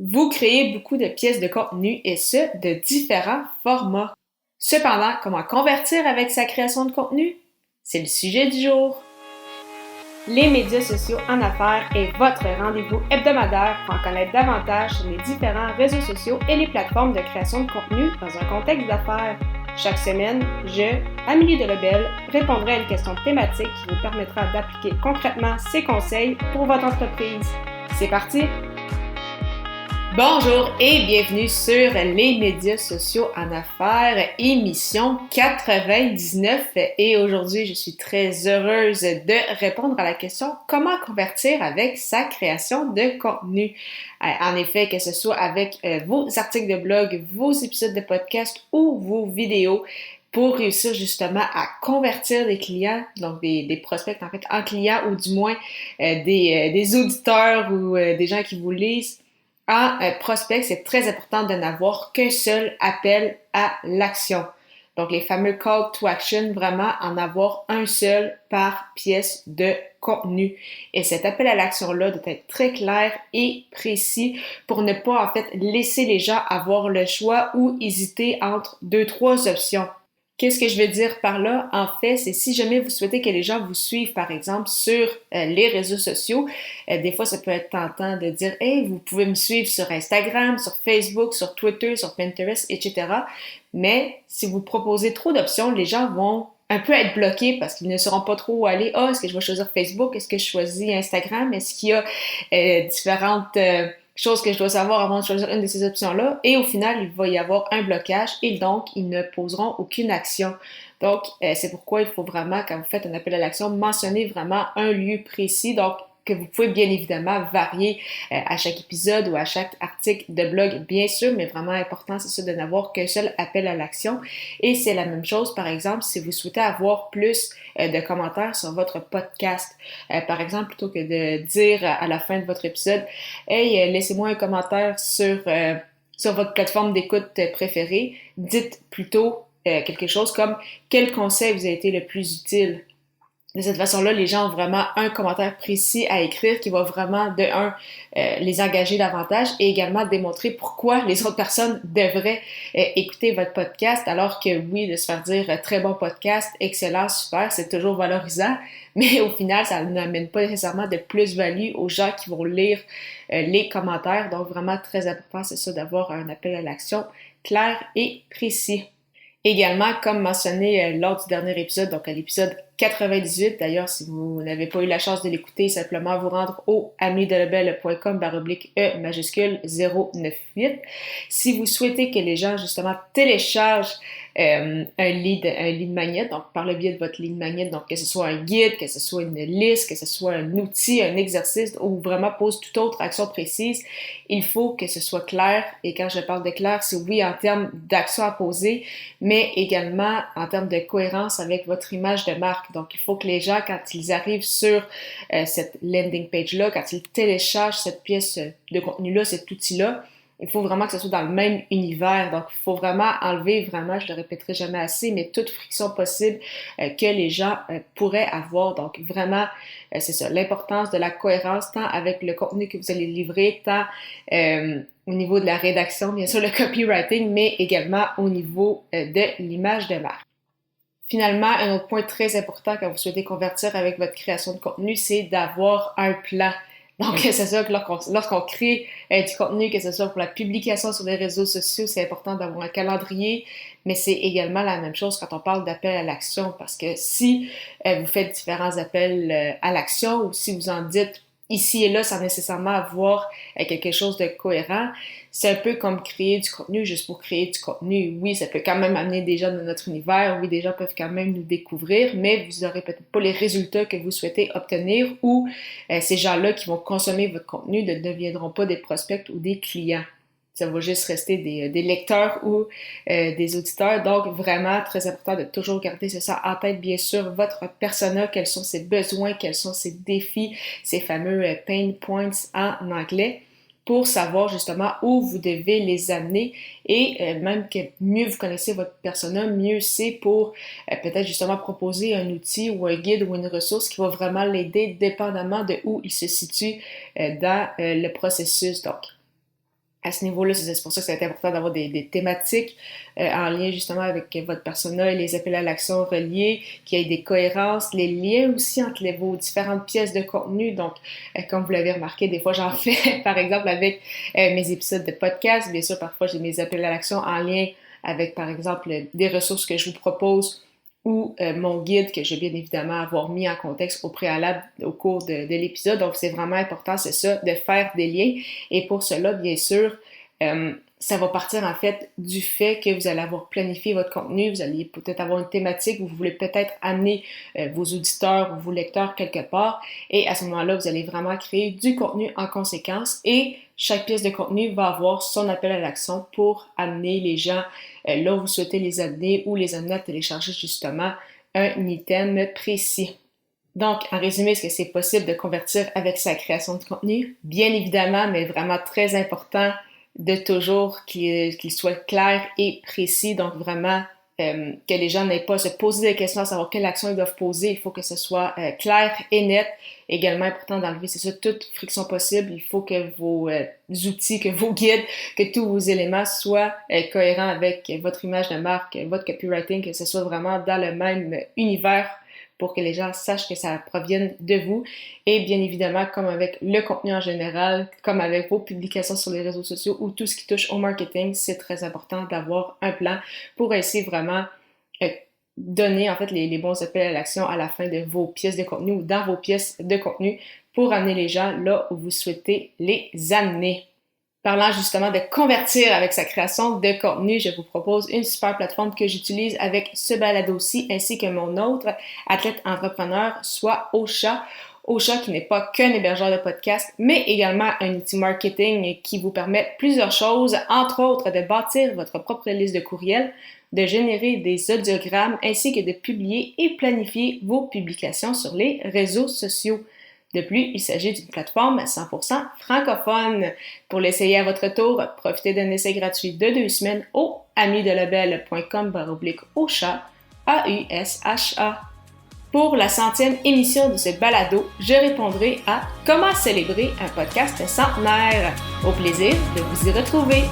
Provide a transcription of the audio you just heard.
Vous créez beaucoup de pièces de contenu et ce, de différents formats. Cependant, comment convertir avec sa création de contenu? C'est le sujet du jour. Les médias sociaux en affaires est votre rendez-vous hebdomadaire pour en connaître davantage sur les différents réseaux sociaux et les plateformes de création de contenu dans un contexte d'affaires. Chaque semaine, je, Amélie Delebel, répondrai à une question thématique qui vous permettra d'appliquer concrètement ces conseils pour votre entreprise. C'est parti! Bonjour et bienvenue sur les médias sociaux en affaires, émission 99. Et aujourd'hui, je suis très heureuse de répondre à la question comment convertir avec sa création de contenu. En effet, que ce soit avec vos articles de blog, vos épisodes de podcast ou vos vidéos, pour réussir justement à convertir des clients, donc des prospects en fait en clients ou du moins des auditeurs ou des gens qui vous lisent. En prospect, c'est très important de n'avoir qu'un seul appel à l'action. Donc, les fameux call to action, vraiment en avoir un seul par pièce de contenu. Et cet appel à l'action-là doit être très clair et précis pour ne pas, en fait, laisser les gens avoir le choix ou hésiter entre deux, trois options. Qu'est-ce que je veux dire par là? En fait, c'est si jamais vous souhaitez que les gens vous suivent, par exemple, sur les réseaux sociaux, des fois, ça peut être tentant de dire « Hey, vous pouvez me suivre sur Instagram, sur Facebook, sur Twitter, sur Pinterest, etc. » Mais si vous proposez trop d'options, les gens vont un peu être bloqués parce qu'ils ne sauront pas trop où aller. « Ah, est-ce que je vais choisir Facebook? Est-ce que je choisis Instagram? Est-ce qu'il y a différentes... chose que je dois savoir avant de choisir une de ces options-là. Et au final, il va y avoir un blocage et donc, ils ne poseront aucune action. Donc, c'est pourquoi il faut vraiment, quand vous faites un appel à l'action, mentionner vraiment un lieu précis. Donc, que vous pouvez bien évidemment varier à chaque épisode ou à chaque article de blog, bien sûr, mais vraiment important, c'est ça, de n'avoir qu'un seul appel à l'action. Et c'est la même chose, par exemple, si vous souhaitez avoir plus de commentaires sur votre podcast. Par exemple, plutôt que de dire à la fin de votre épisode « Hey, laissez-moi un commentaire sur votre plateforme d'écoute préférée », dites plutôt quelque chose comme « Quel conseil vous a été le plus utile? » De cette façon-là, les gens ont vraiment un commentaire précis à écrire qui va vraiment, de un, les engager davantage et également démontrer pourquoi les autres personnes devraient écouter votre podcast, alors que oui, de se faire dire très bon podcast, excellent, super, c'est toujours valorisant, mais au final, ça n'amène pas nécessairement de plus-value aux gens qui vont lire les commentaires. Donc vraiment très important, c'est ça, d'avoir un appel à l'action clair et précis. Également, comme mentionné lors du dernier épisode, donc à l'épisode 98, d'ailleurs, si vous n'avez pas eu la chance de l'écouter, simplement vous rendre au ameliedelebel.com/E majuscule 098. Si vous souhaitez que les gens, justement, téléchargent un lead magnet, donc par le biais de votre lead magnet, donc que ce soit un guide, que ce soit une liste, que ce soit un outil, un exercice, ou vraiment pose toute autre action précise, il faut que ce soit clair. Et quand je parle de clair, c'est oui en termes d'action à poser, mais également en termes de cohérence avec votre image de marque. Donc, il faut que les gens, quand ils arrivent sur cette landing page-là, quand ils téléchargent cette pièce de contenu-là, cet outil-là, il faut vraiment que ce soit dans le même univers. Donc, il faut vraiment enlever, vraiment, je le répéterai jamais assez, mais toute friction possible que les gens pourraient avoir. Donc, vraiment, c'est ça, l'importance de la cohérence, tant avec le contenu que vous allez livrer, tant au niveau de la rédaction, bien sûr, le copywriting, mais également au niveau de l'image de marque. Finalement, un autre point très important quand vous souhaitez convertir avec votre création de contenu, c'est d'avoir un plan. Donc, c'est ça que lorsqu'on crée du contenu, que ce soit pour la publication sur les réseaux sociaux, c'est important d'avoir un calendrier, mais c'est également la même chose quand on parle d'appel à l'action, parce que si vous faites différents appels à l'action ou si vous en dites ici et là sans nécessairement avoir quelque chose de cohérent, c'est un peu comme créer du contenu juste pour créer du contenu. Oui, ça peut quand même amener des gens dans notre univers, oui, des gens peuvent quand même nous découvrir, mais vous n'aurez peut-être pas les résultats que vous souhaitez obtenir ou ces gens-là qui vont consommer votre contenu ne deviendront pas des prospects ou des clients. Ça va juste rester des lecteurs ou des auditeurs. Donc, vraiment, très important de toujours garder ça en tête. Bien sûr, votre persona, quels sont ses besoins, quels sont ses défis, ces fameux pain points en anglais, pour savoir justement où vous devez les amener et même que mieux vous connaissez votre persona, mieux c'est pour peut-être justement proposer un outil ou un guide ou une ressource qui va vraiment l'aider dépendamment de où il se situe dans le processus. Donc, à ce niveau-là, c'est pour ça que c'est important d'avoir des thématiques en lien justement avec votre persona et les appels à l'action reliés, qu'il y ait des cohérences, les liens aussi entre vos différentes pièces de contenu. Donc, comme vous l'avez remarqué, des fois j'en fais par exemple avec mes épisodes de podcast. Bien sûr, parfois j'ai mes appels à l'action en lien avec par exemple des ressources que je vous propose ou mon guide que je vais bien évidemment avoir mis en contexte au préalable au cours de l'épisode. Donc, c'est vraiment important, c'est ça, de faire des liens. Et pour cela, bien sûr, ça va partir en fait du fait que vous allez avoir planifié votre contenu, vous allez peut-être avoir une thématique où vous voulez peut-être amener vos auditeurs ou vos lecteurs quelque part. Et à ce moment-là, vous allez vraiment créer du contenu en conséquence et chaque pièce de contenu va avoir son appel à l'action pour amener les gens là où vous souhaitez les amener ou les amener à télécharger justement un item précis. Donc, en résumé, est-ce que c'est possible de convertir avec sa création de contenu? Bien évidemment, mais vraiment très important de toujours qu'il soit clair et précis. Donc, vraiment, que les gens n'aient pas à se poser des questions à savoir quelle action ils doivent poser. Il faut que ce soit clair et net. Également important d'enlever, c'est ça, toute friction possible. Il faut que vos outils, que vos guides, que tous vos éléments soient cohérents avec votre image de marque, votre copywriting, que ce soit vraiment dans le même univers pour que les gens sachent que ça provienne de vous. Et bien évidemment, comme avec le contenu en général, comme avec vos publications sur les réseaux sociaux ou tout ce qui touche au marketing, c'est très important d'avoir un plan pour essayer vraiment donner en fait les bons appels à l'action à la fin de vos pièces de contenu ou dans vos pièces de contenu pour amener les gens là où vous souhaitez les amener. Parlant justement de convertir avec sa création de contenu, je vous propose une super plateforme que j'utilise avec ce balado-ci ainsi que mon autre athlète entrepreneur, soit Ocha. Ocha qui n'est pas qu'un hébergeur de podcast, mais également un outil marketing qui vous permet plusieurs choses, entre autres de bâtir votre propre liste de courriels, de générer des audiogrammes ainsi que de publier et planifier vos publications sur les réseaux sociaux. De plus, il s'agit d'une plateforme 100% francophone. Pour l'essayer à votre tour, profitez d'un essai gratuit de 2 semaines au amidelabel.com/Ocha, AUSHA. Pour la 100e émission de ce balado, je répondrai à comment célébrer un podcast centenaire. Au plaisir de vous y retrouver.